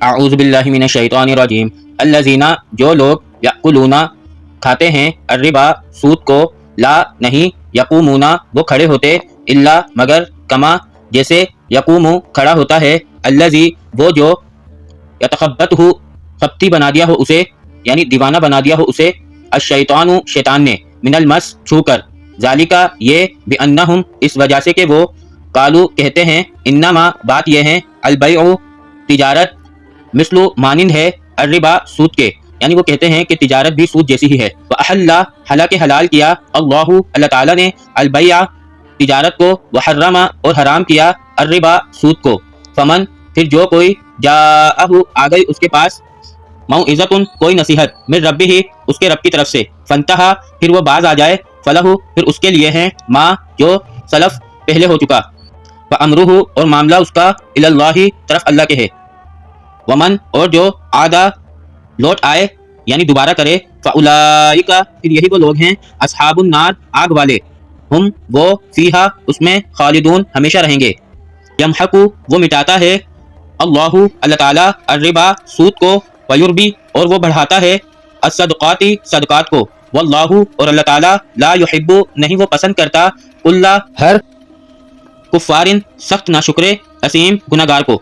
اعوذ باللہ من الشیطان الرجیم الذین جو لوگ یأکلون کھاتے ہیں الربا سود کو لا نہیں یقومون وہ کھڑے ہوتے الا مگر کما جیسے یقوم کھڑا ہوتا ہے الذی وہ جو یتخبطہ خبتی بنا دیا ہو اسے یعنی دیوانہ بنا دیا ہو اسے الشیطان شیطان نے من المس چھو کر ذالکا یہ بانہم اس وجہ سے کہ وہ قالو کہتے ہیں انما بات یہ ہے البیع تجارت مثل مانند ہے الربا سود کے یعنی وہ کہتے ہیں کہ تجارت بھی سود جیسی ہی ہے وَأَحَلَّ حالانکہ حلال کیا اللہ تعالیٰ نے البیع تجارت کو وحرم اور حرام کیا الربا سود کو فمن پھر جو کوئی جاءہ آ گئی اس کے پاس موعظۃ کوئی نصیحت من ربہ اس کے رب کی طرف سے فانتہا پھر وہ باز آ جائے فلہ پھر اس کے لیے ہے ما جو سلف پہلے ہو چکا فامرہ اور معاملہ اس کا الی اللہ طرف اللہ کے ہے ومن اور جو عادا لوٹ آئے یعنی دوبارہ کرے فاولئک پھر یہی وہ لوگ ہیں اصحاب النار آگ والے ہم وہ فیہا اس میں خالدون ہمیشہ رہیں گے یمحق وہ مٹاتا ہے اللہ تعالیٰ الربا سود کو ویربی اور وہ بڑھاتا ہے الصدقات صدقات کو واللہ اور اللہ تعالیٰ لا یحب نہیں وہ پسند کرتا اللہ ہر کفار سخت ناشکر اسیم گناہگار کو